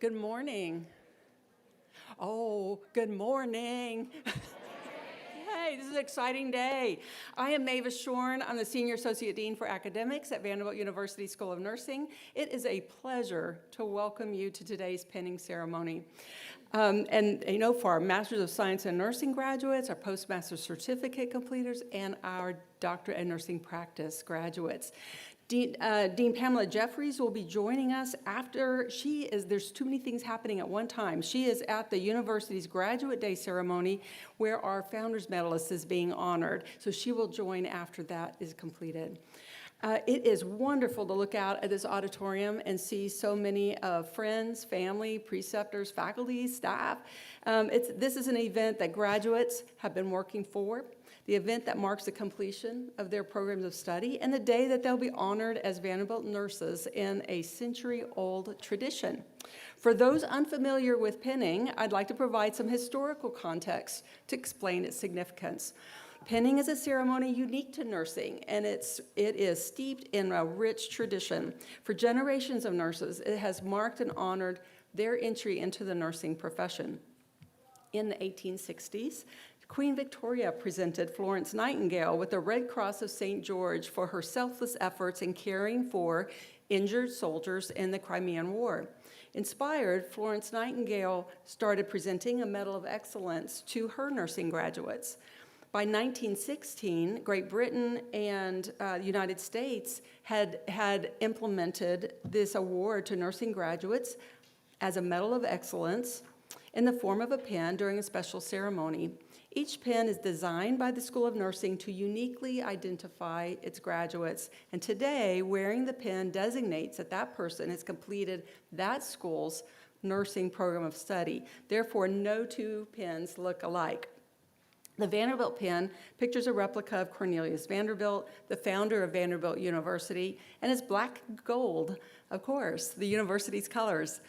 Good morning. Oh, good morning. Hey, this is an exciting day. I am Mavis Shorn. I'm the Senior Associate Dean for Academics at Vanderbilt University School of Nursing. It is a pleasure to welcome you to today's pinning ceremony. And you know, for our Masters of Science in Nursing graduates, our Postmaster Certificate completers, and our Doctorate in Nursing Practice graduates. Dean Pamela Jeffries will be joining us after there's too many things happening at one time. She is at the university's Graduate Day ceremony where our Founders Medalist is being honored. So she will join after that is completed. It is wonderful to look out at this auditorium and see so many friends, family, preceptors, faculty, staff. This is an event that graduates have been working for. The event that marks the completion of their programs of study, and the day that they'll be honored as Vanderbilt nurses in a century-old tradition. For those unfamiliar with pinning, I'd like to provide some historical context to explain its significance. Pinning is a ceremony unique to nursing, and it is steeped in a rich tradition. For generations of nurses, it has marked and honored their entry into the nursing profession. In the 1860s, Queen Victoria presented Florence Nightingale with the Red Cross of St. George for her selfless efforts in caring for injured soldiers in the Crimean War. Inspired, Florence Nightingale started presenting a Medal of Excellence to her nursing graduates. By 1916, Great Britain and the United States had implemented this award to nursing graduates as a Medal of Excellence in the form of a pin during a special ceremony. Each pin is designed by the School of Nursing to uniquely identify its graduates, and today, wearing the pin designates that person has completed that school's nursing program of study. Therefore, no two pins look alike. The Vanderbilt pin pictures a replica of Cornelius Vanderbilt, the founder of Vanderbilt University, and is black gold, of course, the university's colors.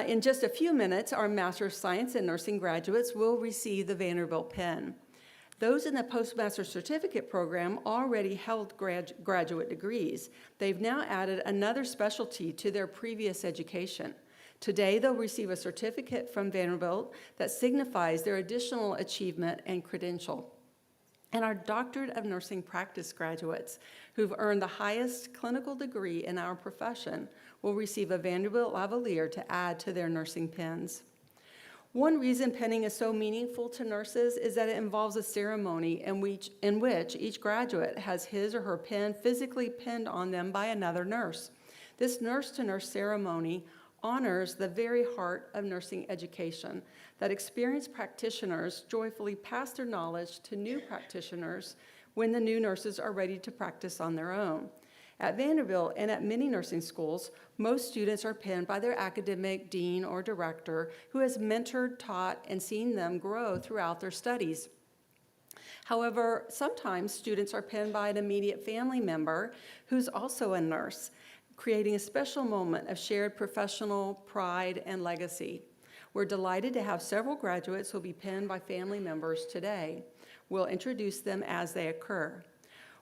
In just a few minutes, our Master of Science in Nursing graduates will receive the Vanderbilt pin. Those in the Postmaster Certificate program already held graduate degrees. They've now added another specialty to their previous education. Today, they'll receive a certificate from Vanderbilt that signifies their additional achievement and credential. And our Doctorate of Nursing Practice graduates, who've earned the highest clinical degree in our profession, will receive a Vanderbilt lavalier to add to their nursing pins. One reason pinning is so meaningful to nurses is that it involves a ceremony in which each graduate has his or her pin physically pinned on them by another nurse. This nurse-to-nurse ceremony honors the very heart of nursing education, that experienced practitioners joyfully pass their knowledge to new practitioners when the new nurses are ready to practice on their own. At Vanderbilt and at many nursing schools, most students are pinned by their academic dean or director who has mentored, taught, and seen them grow throughout their studies. However, sometimes students are pinned by an immediate family member who's also a nurse, creating a special moment of shared professional pride and legacy. We're delighted to have several graduates who will be pinned by family members today. We'll introduce them as they occur.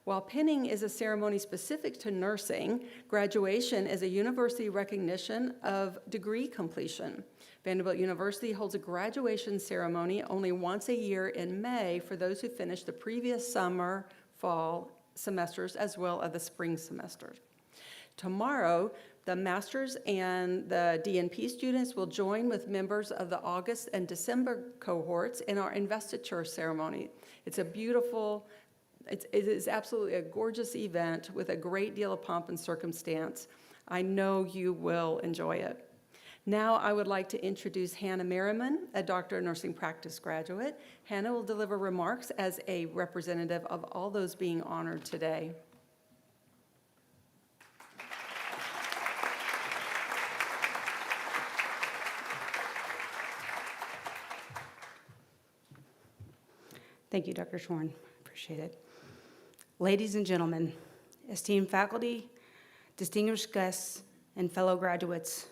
While pinning is a ceremony specific to nursing, graduation is a university recognition of degree completion. Vanderbilt University holds a graduation ceremony only once a year in May for those who finish the previous summer, fall semesters, as well as the spring semesters. Tomorrow, the master's and the DNP students will join with members of the August and December cohorts in our investiture ceremony. It is absolutely a gorgeous event with a great deal of pomp and circumstance. I know you will enjoy it. Now I would like to introduce Hannah Merriman, a Doctor of Nursing Practice graduate. Hannah will deliver remarks as a representative of all those being honored today. Thank you, Dr. Shorn. Appreciate it. Ladies and gentlemen, esteemed faculty, distinguished guests, and fellow graduates,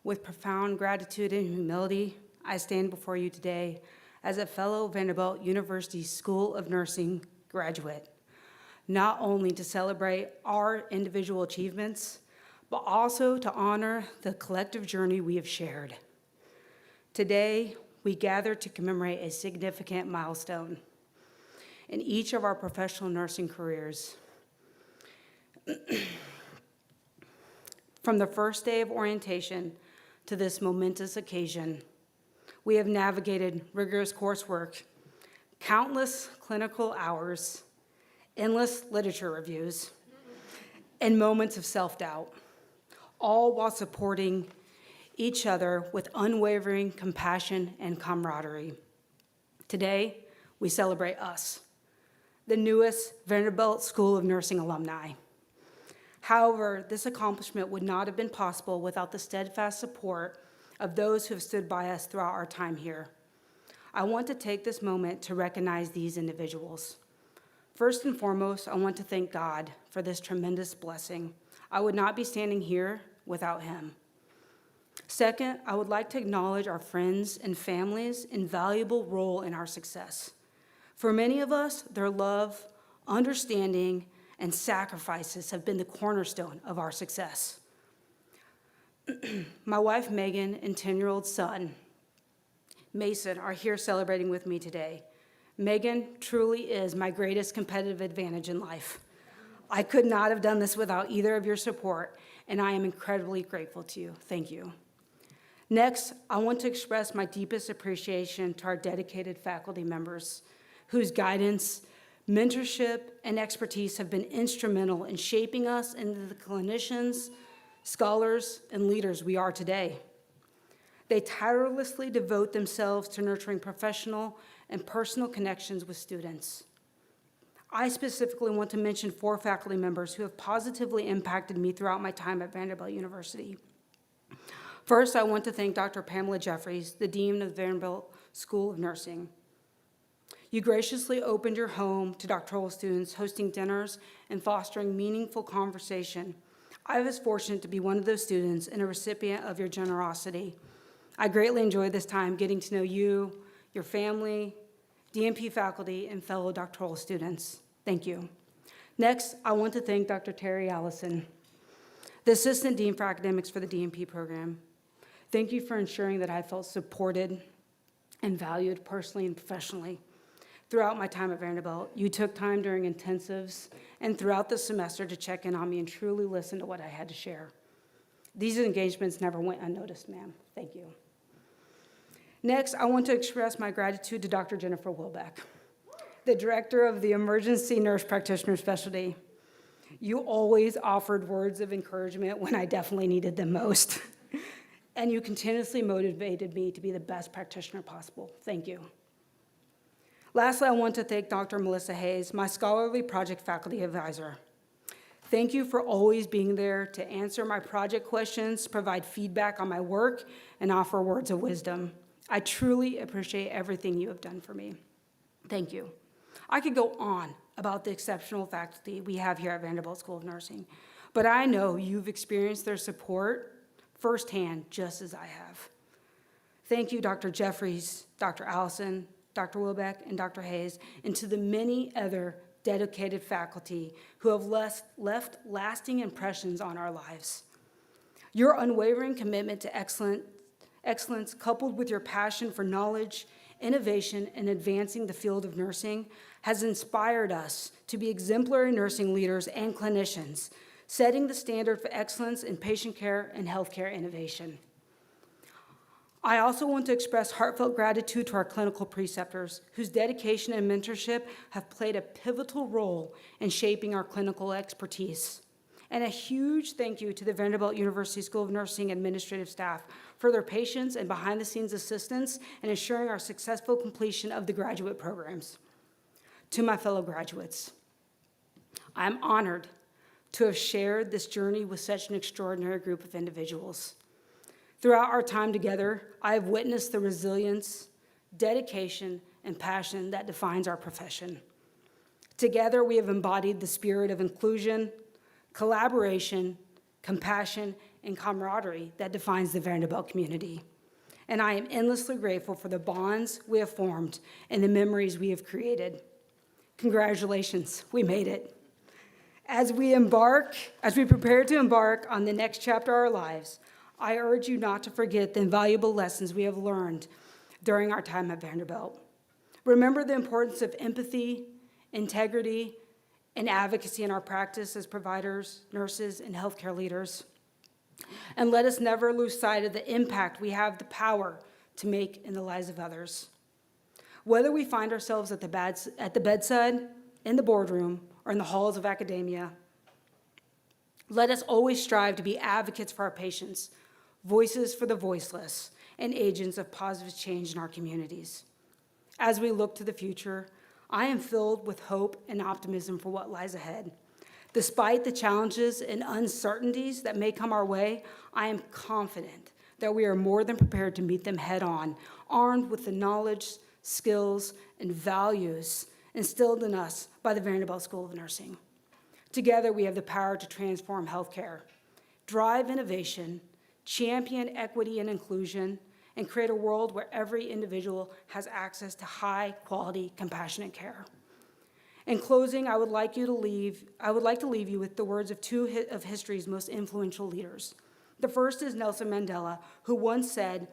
with profound gratitude and humility, I stand before you today as a fellow Vanderbilt University School of Nursing graduate, not only to celebrate our individual achievements, but also to honor the collective journey we have shared. Today, we gather to commemorate a significant milestone in each of our professional nursing careers. From the first day of orientation to this momentous occasion, we have navigated rigorous coursework, countless clinical hours, endless literature reviews, and moments of self-doubt, all while supporting each other with unwavering compassion and camaraderie. Today, we celebrate us, the newest Vanderbilt School of Nursing alumni. However, this accomplishment would not have been possible without the steadfast support of those who have stood by us throughout our time here. I want to take this moment to recognize these individuals. First and foremost, I want to thank God for this tremendous blessing. I would not be standing here without him. Second, I would like to acknowledge our friends and families' invaluable role in our success. For many of us, their love, understanding, and sacrifices have been the cornerstone of our success. My wife, Megan, and 10-year-old son, Mason, are here celebrating with me today. Megan truly is my greatest competitive advantage in life. I could not have done this without either of your support, and I am incredibly grateful to you. Thank you. Next, I want to express my deepest appreciation to our dedicated faculty members, whose guidance, mentorship, and expertise have been instrumental in shaping us into the clinicians, scholars, and leaders we are today. They tirelessly devote themselves to nurturing professional and personal connections with students. I specifically want to mention 4 faculty members who have positively impacted me throughout my time at Vanderbilt University. First, I want to thank Dr. Pamela Jeffries, the Dean of the Vanderbilt School of Nursing. You graciously opened your home to doctoral students, hosting dinners and fostering meaningful conversation. I was fortunate to be one of those students and a recipient of your generosity. I greatly enjoyed this time getting to know you, your family, DNP faculty, and fellow doctoral students. Thank you. Next, I want to thank Dr. Terry Allison, the Assistant Dean for Academics for the DNP program. Thank you for ensuring that I felt supported and valued personally and professionally. Throughout my time at Vanderbilt, you took time during intensives and throughout the semester to check in on me and truly listen to what I had to share. These engagements never went unnoticed, ma'am. Thank you. Next, I want to express my gratitude to Dr. Jennifer Wilbeck, the director of the Emergency Nurse Practitioner Specialty. You always offered words of encouragement when I definitely needed them most. And you continuously motivated me to be the best practitioner possible. Thank you. Lastly, I want to thank Dr. Melissa Hayes, my scholarly project faculty advisor. Thank you for always being there to answer my project questions, provide feedback on my work, and offer words of wisdom. I truly appreciate everything you have done for me. Thank you. I could go on about the exceptional faculty we have here at Vanderbilt School of Nursing, but I know you've experienced their support firsthand, just as I have. Thank you, Dr. Jeffries, Dr. Allison, Dr. Wilbeck, and Dr. Hayes, and to the many other dedicated faculty who have left lasting impressions on our lives. Your unwavering commitment to excellence, coupled with your passion for knowledge, innovation, and advancing the field of nursing, has inspired us to be exemplary nursing leaders and clinicians, setting the standard for excellence in patient care and healthcare innovation. I also want to express heartfelt gratitude to our clinical preceptors, whose dedication and mentorship have played a pivotal role in shaping our clinical expertise. And a huge thank you to the Vanderbilt University School of Nursing administrative staff for their patience and behind-the-scenes assistance in ensuring our successful completion of the graduate programs. To my fellow graduates, I am honored to have shared this journey with such an extraordinary group of individuals. Throughout our time together, I have witnessed the resilience, dedication, and passion that defines our profession. Together, we have embodied the spirit of inclusion, collaboration, compassion, and camaraderie that defines the Vanderbilt community. And I am endlessly grateful for the bonds we have formed and the memories we have created. Congratulations, we made it. As we prepare to embark on the next chapter of our lives, I urge you not to forget the invaluable lessons we have learned during our time at Vanderbilt. Remember the importance of empathy, integrity, and advocacy in our practice as providers, nurses, and healthcare leaders. And let us never lose sight of the impact we have the power to make in the lives of others. Whether we find ourselves at the bedside, in the boardroom, or in the halls of academia, let us always strive to be advocates for our patients, voices for the voiceless, and agents of positive change in our communities. As we look to the future, I am filled with hope and optimism for what lies ahead. Despite the challenges and uncertainties that may come our way, I am confident that we are more than prepared to meet them head-on, armed with the knowledge, skills, and values instilled in us by the Vanderbilt School of Nursing. Together, we have the power to transform healthcare, drive innovation, champion equity and inclusion, and create a world where every individual has access to high-quality, compassionate care. In closing, I would like to leave you with the words of two of history's most influential leaders. The first is Nelson Mandela, who once said,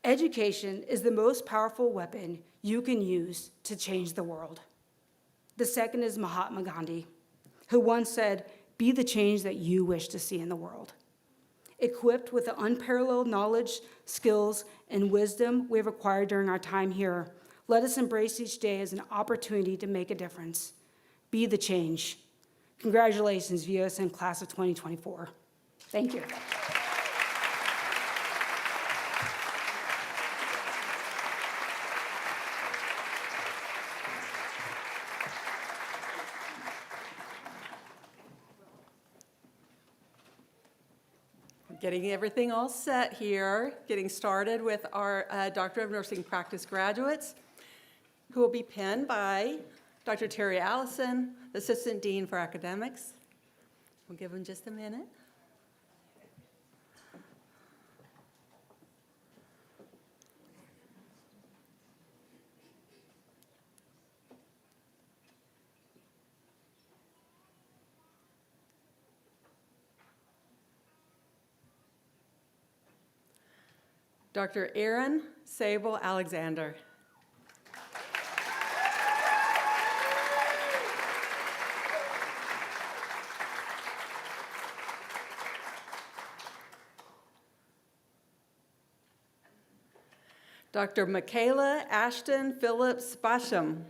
"Education is the most powerful weapon you can use to change the world." The second is Mahatma Gandhi, who once said, "Be the change that you wish to see in the world." Equipped with the unparalleled knowledge, skills, and wisdom we have acquired during our time here, let us embrace each day as an opportunity to make a difference. Be the change. Congratulations, VOSN Class of 2024. Thank you. Getting everything all set here, getting started with our Doctor of Nursing Practice graduates, who will be penned by Dr. Terry Allison, Assistant Dean for Academics. We'll give him just a minute. Dr. Aaron Sable Alexander. Dr. Michaela Ashton Phillips Basham.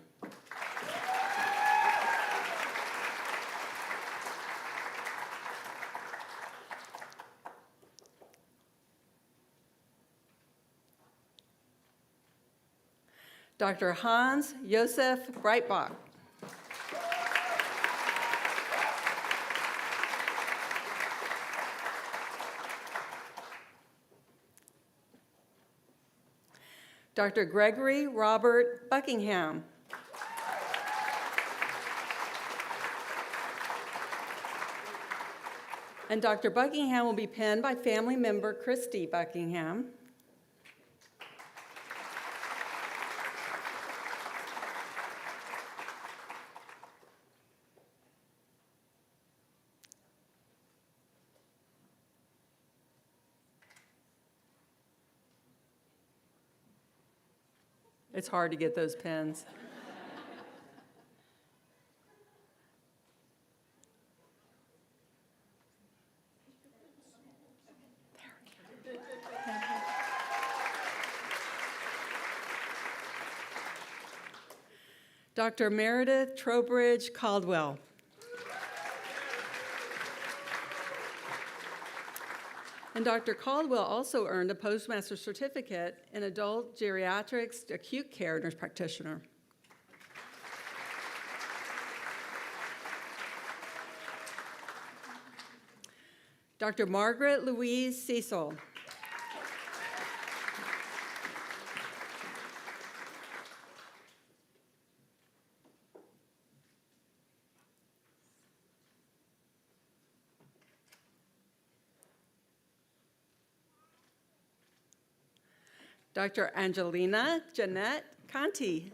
Dr. Hans Josef Breitbach. Dr. Gregory Robert Buckingham. And Dr. Buckingham will be penned by family member Christy Buckingham. It's hard to get those pens. Dr. Meredith Trowbridge Caldwell. And Dr. Caldwell also earned a postmaster's certificate in adult geriatrics acute care nurse practitioner. Dr. Margaret Louise Cecil. Dr. Angelina Jeanette Conti.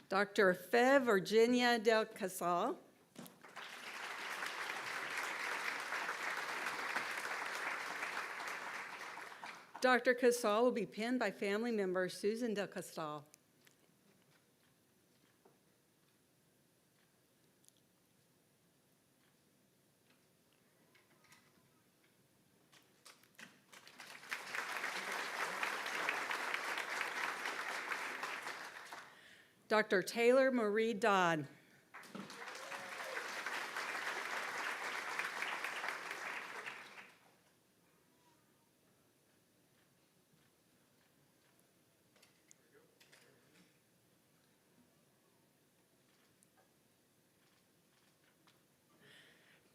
Dr. Fe Virginia Del Casal. Dr. Casal will be penned by family member Susan Del Casal. Dr. Taylor Marie Dodd.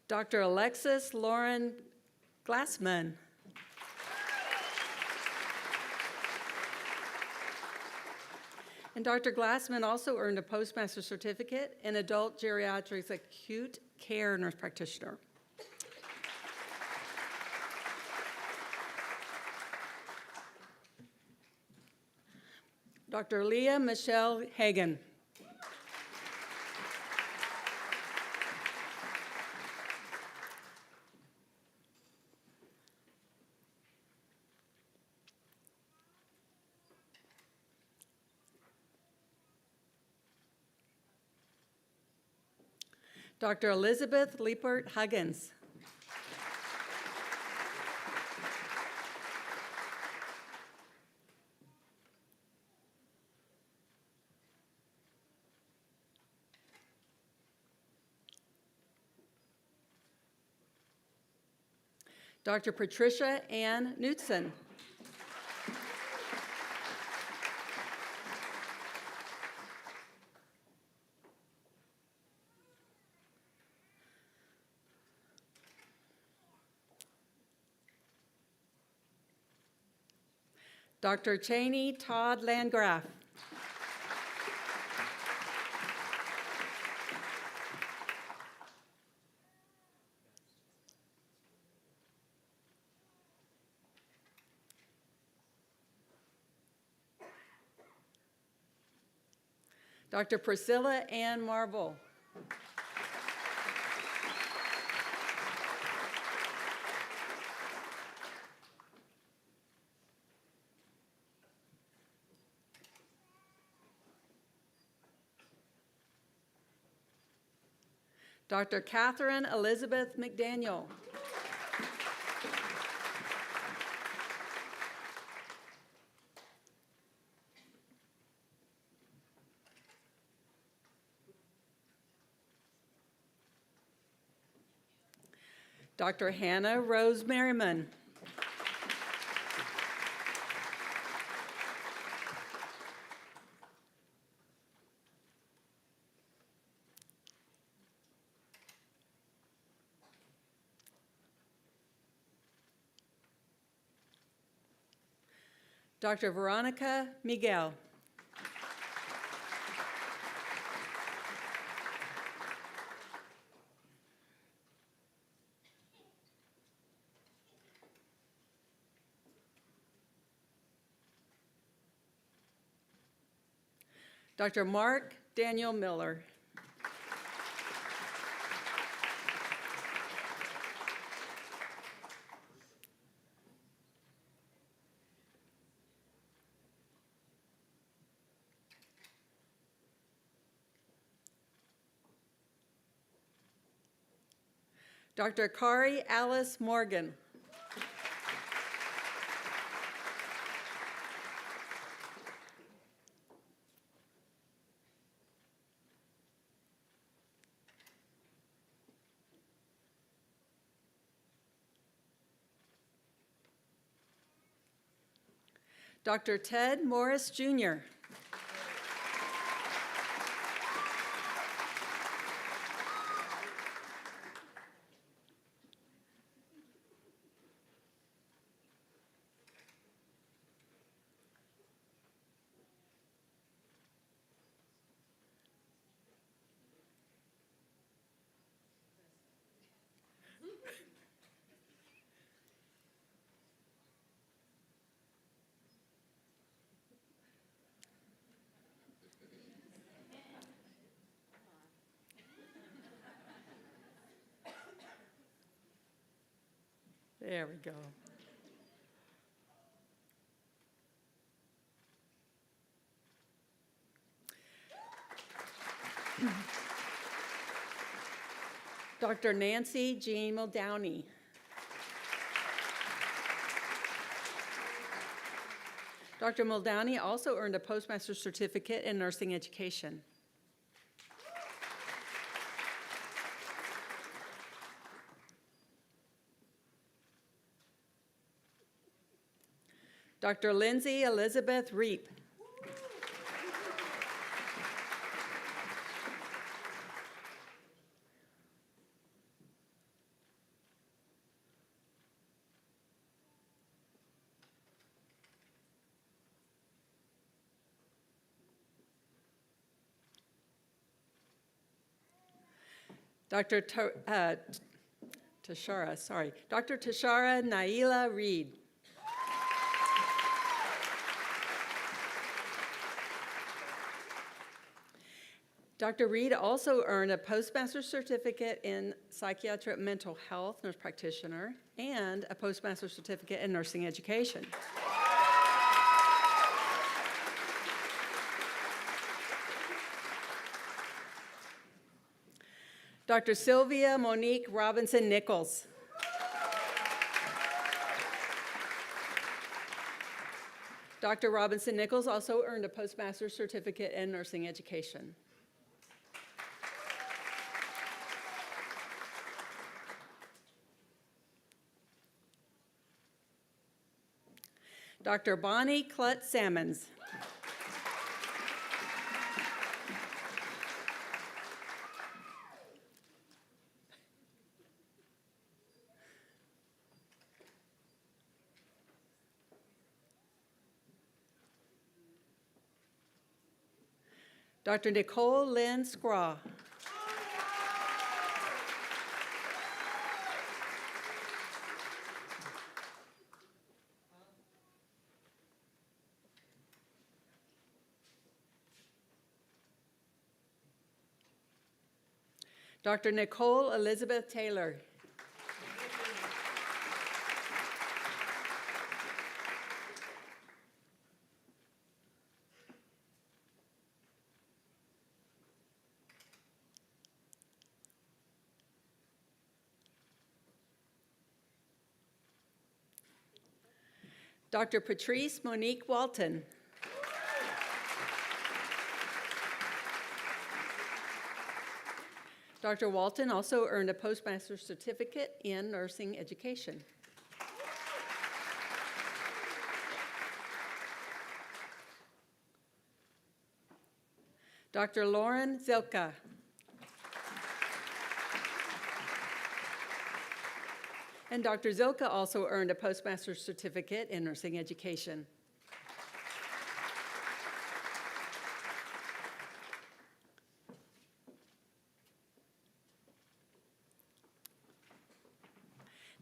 Dr. Alexis Lauren Glassman. And Dr. Glassman also earned a postmaster's certificate in adult geriatrics acute care nurse practitioner. Dr. Leah Michelle Hagan. Dr. Elizabeth Liepert Huggins. Dr. Patricia Ann Knutson. Dr. Cheney Todd Landgraf. Dr. Priscilla Ann Marble. Dr. Catherine Elizabeth McDaniel. Dr. Hannah Rose Merriman. Dr. Veronica Miguel. Dr. Mark Daniel Miller. Dr. Kari Alice Morgan. Dr. Ted Morris, Jr. There we go. Dr. Nancy Jean Muldowney. Dr. Muldowney also earned a postmaster's certificate in nursing education. Dr. Lindsay Elizabeth Reap. Dr. Tashara Naila Reed. Dr. Reed also earned a postmaster's certificate in psychiatric mental health, nurse practitioner, and a postmaster's certificate in nursing education. Dr. Sylvia Monique Robinson Nichols. Dr. Robinson Nichols also earned a postmaster's certificate in nursing education. Dr. Bonnie Klutz Sammons. Dr. Nicole Lynn Scraw. Dr. Nicole Elizabeth Taylor. Dr. Patrice Monique Walton. Dr. Walton also earned a postmaster's certificate in nursing education. Dr. Lauren Zilka. And Dr. Zilka also earned a postmaster's certificate in nursing education.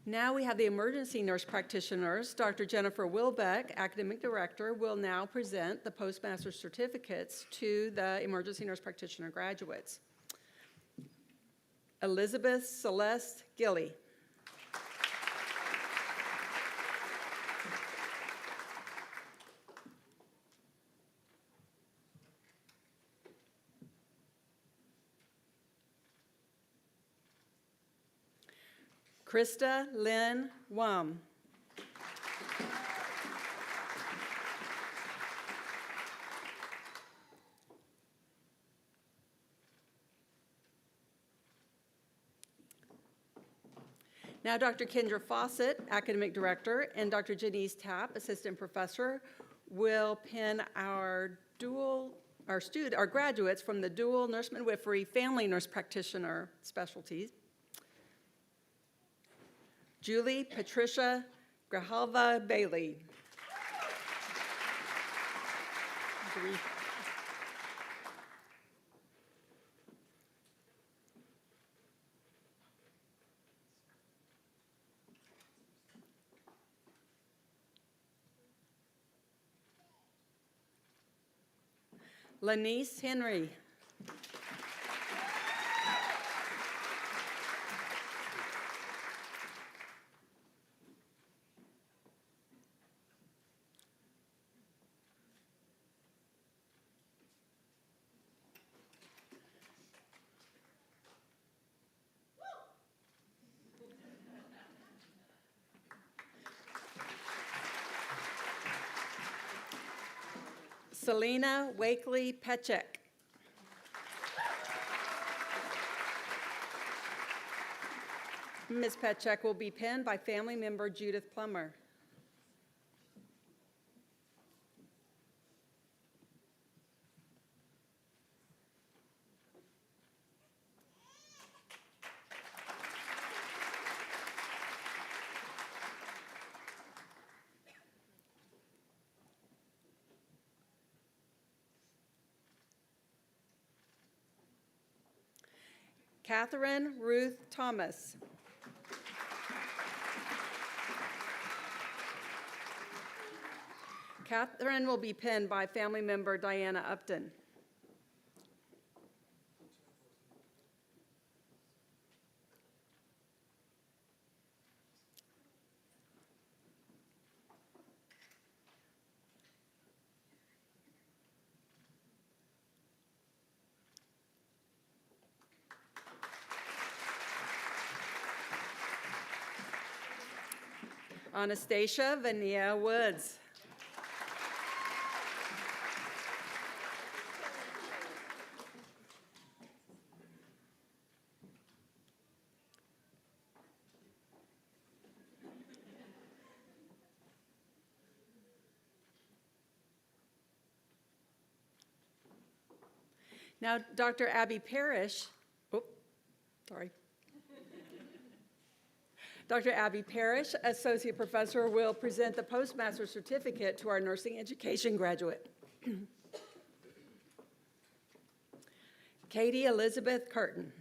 Now we have the emergency nurse practitioners. Dr. Jennifer Wilbeck, academic director, will now present the postmaster's certificates to the emergency nurse practitioner graduates. Elizabeth Celeste Gilly. Krista Lynn Wum. Now Dr. Kendra Fawcett, academic director, and Dr. Janice Tapp, assistant professor, will pin our graduates from the dual nurse midwifery family nurse practitioner specialties. Julie Patricia Grijalva Bailey. Lanice Henry. Selena Wakely Pechek. Ms. Petchek will be pinned by family member Judith Plummer. Catherine Ruth Thomas. Catherine will be pinned by family member Diana Upton. Anastasia Vania Woods. Now, Dr. Abby Parrish, Dr. Abby Parrish, Associate Professor, will present the Postmaster Certificate to our nursing education graduate. Katie Elizabeth Curtin.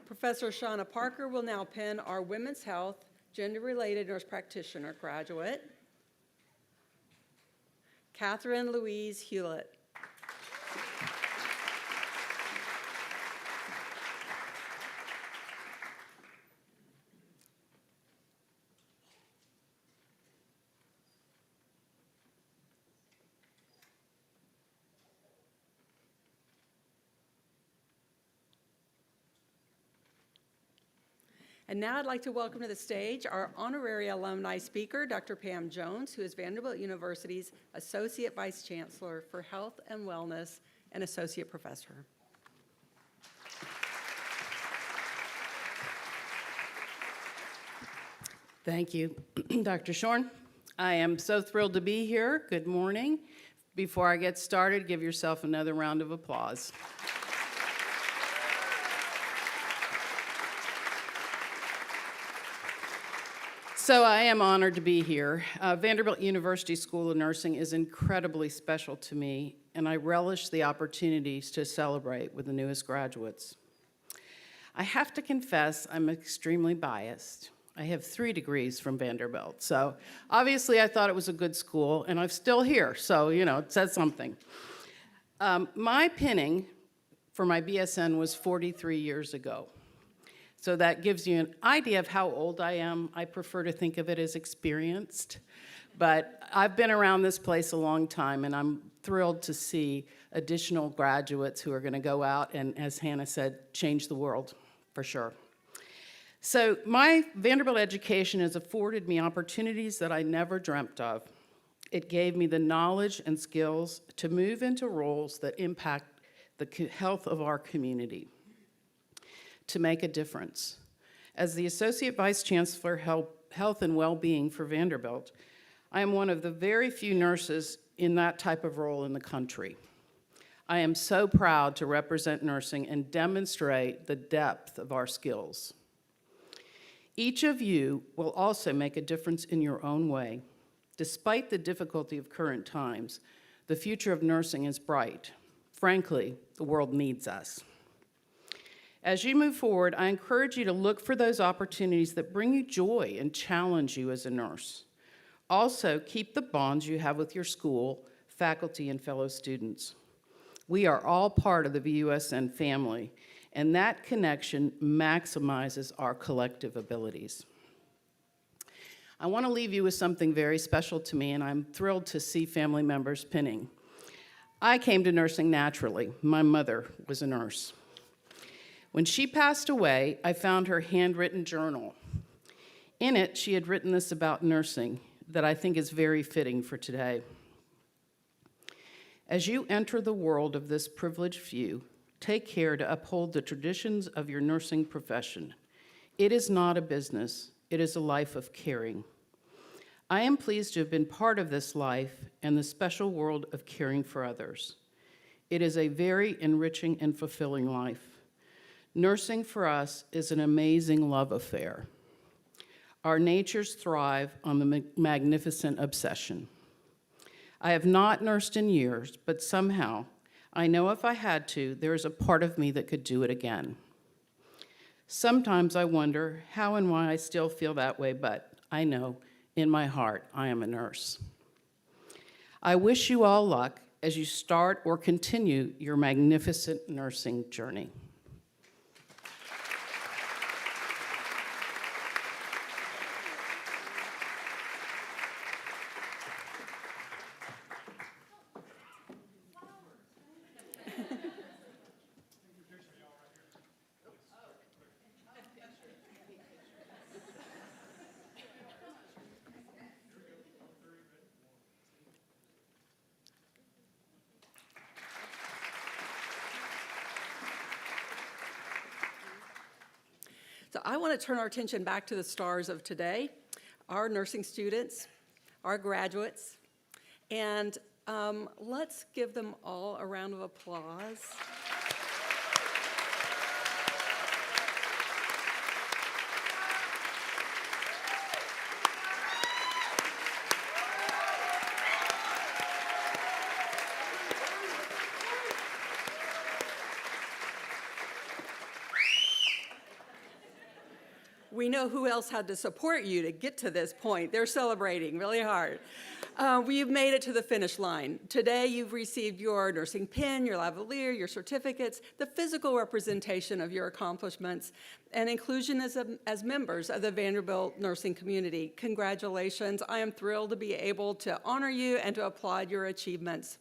Professor Shauna Parker will now pin our Women's Health Gender-Related Nurse Practitioner graduate, Catherine Louise Hewlett. And now I'd like to welcome to the stage our honorary alumni speaker, Dr. Pam Jones, who is Vanderbilt University's Associate Vice Chancellor for Health and Wellness and Associate Professor. Thank you, Dr. Shorn. I am so thrilled to be here. Good morning. Before I get started, give yourself another round of applause. So I am honored to be here. Vanderbilt University School of Nursing is incredibly special to me, and I relish the opportunities to celebrate with the newest graduates. I have to confess I'm extremely biased. I have 3 degrees from Vanderbilt, so obviously I thought it was a good school, and I'm still here, so it says something. My pinning for my BSN was 43 years ago. So that gives you an idea of how old I am. I prefer to think of it as experienced. But I've been around this place a long time, and I'm thrilled to see additional graduates who are going to go out and, as Hannah said, change the world, for sure. So my Vanderbilt education has afforded me opportunities that I never dreamt of. It gave me the knowledge and skills to move into roles that impact the health of our community, to make a difference. As the Associate Vice Chancellor Health and Well-Being for Vanderbilt, I am one of the very few nurses in that type of role in the country. I am so proud to represent nursing and demonstrate the depth of our skills. Each of you will also make a difference in your own way. Despite the difficulty of current times, the future of nursing is bright. Frankly, the world needs us. As you move forward, I encourage you to look for those opportunities that bring you joy and challenge you as a nurse. Also, keep the bonds you have with your school, faculty, and fellow students. We are all part of the VUSN family, and that connection maximizes our collective abilities. I want to leave you with something very special to me, and I'm thrilled to see family members pinning. I came to nursing naturally. My mother was a nurse. When she passed away, I found her handwritten journal. In it, she had written this about nursing that I think is very fitting for today. As you enter the world of this privileged few, take care to uphold the traditions of your nursing profession. It is not a business, it is a life of caring. I am pleased to have been part of this life and the special world of caring for others. It is a very enriching and fulfilling life. Nursing for us is an amazing love affair. Our natures thrive on the magnificent obsession. I have not nursed in years, but somehow, I know if I had to, there is a part of me that could do it again. Sometimes I wonder how and why I still feel that way, but I know in my heart I am a nurse. I wish you all luck as you start or continue your magnificent nursing journey. So I want to turn our attention back to the stars of today, our nursing students, our graduates, and let's give them all a round of applause. We know who else had to support you to get to this point. They're celebrating really hard. We've made it to the finish line. Today, you've received your nursing pin, your lavalier, your certificates, the physical representation of your accomplishments, and inclusion as members of the Vanderbilt nursing community. Congratulations. I am thrilled to be able to honor you and to applaud your achievements.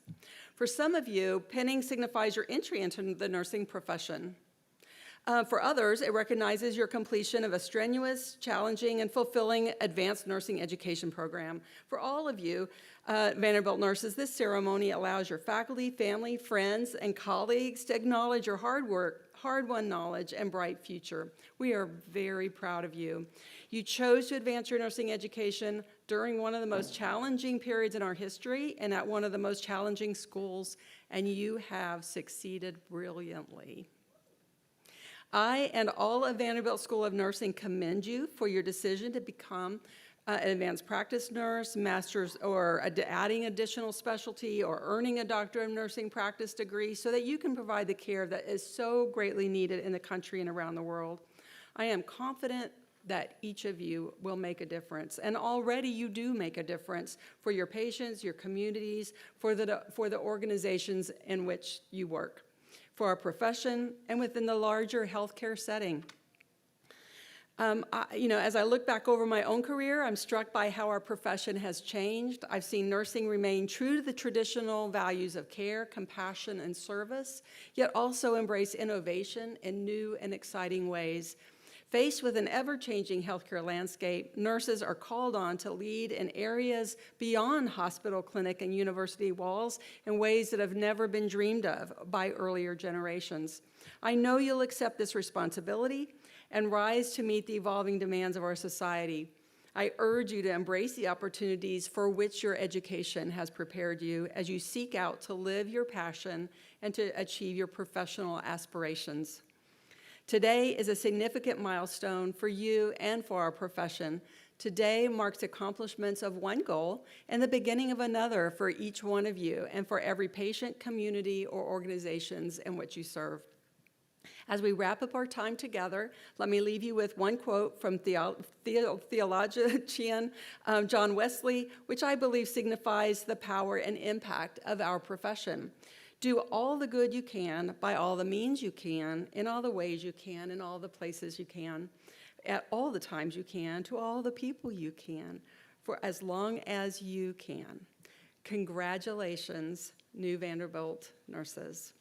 For some of you, pinning signifies your entry into the nursing profession. For others, it recognizes your completion of a strenuous, challenging, and fulfilling advanced nursing education program. For all of you, Vanderbilt nurses, this ceremony allows your faculty, family, friends, and colleagues to acknowledge your hard work, hard-won knowledge, and bright future. We are very proud of you. You chose to advance your nursing education during one of the most challenging periods in our history and at one of the most challenging schools, and you have succeeded brilliantly. I and all of Vanderbilt School of Nursing commend you for your decision to become an advanced practice nurse, master's, or adding additional specialty, or earning a doctor of nursing practice degree so that you can provide the care that is so greatly needed in the country and around the world. I am confident that each of you will make a difference, and already you do make a difference for your patients, your communities, for the organizations in which you work, for our profession, and within the larger healthcare setting. As I look back over my own career, I'm struck by how our profession has changed. I've seen nursing remain true to the traditional values of care, compassion, and service, yet also embrace innovation in new and exciting ways. Faced with an ever-changing healthcare landscape, nurses are called on to lead in areas beyond hospital, clinic, and university walls in ways that have never been dreamed of by earlier generations. I know you'll accept this responsibility and rise to meet the evolving demands of our society. I urge you to embrace the opportunities for which your education has prepared you as you seek out to live your passion and to achieve your professional aspirations. Today is a significant milestone for you and for our profession. Today marks accomplishments of one goal and the beginning of another for each one of you and for every patient, community, or organizations in which you serve. As we wrap up our time together, let me leave you with one quote from theologian John Wesley, which I believe signifies the power and impact of our profession. Do all the good you can, by all the means you can, in all the ways you can, in all the places you can, at all the times you can, to all the people you can, for as long as you can. Congratulations, new Vanderbilt nurses.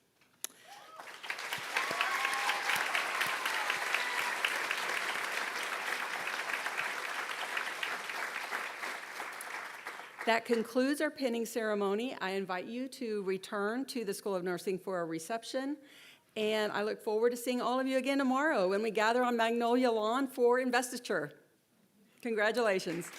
That concludes our pinning ceremony. I invite you to return to the School of Nursing for a reception, and I look forward to seeing all of you again tomorrow when we gather on Magnolia Lawn for investiture. Congratulations.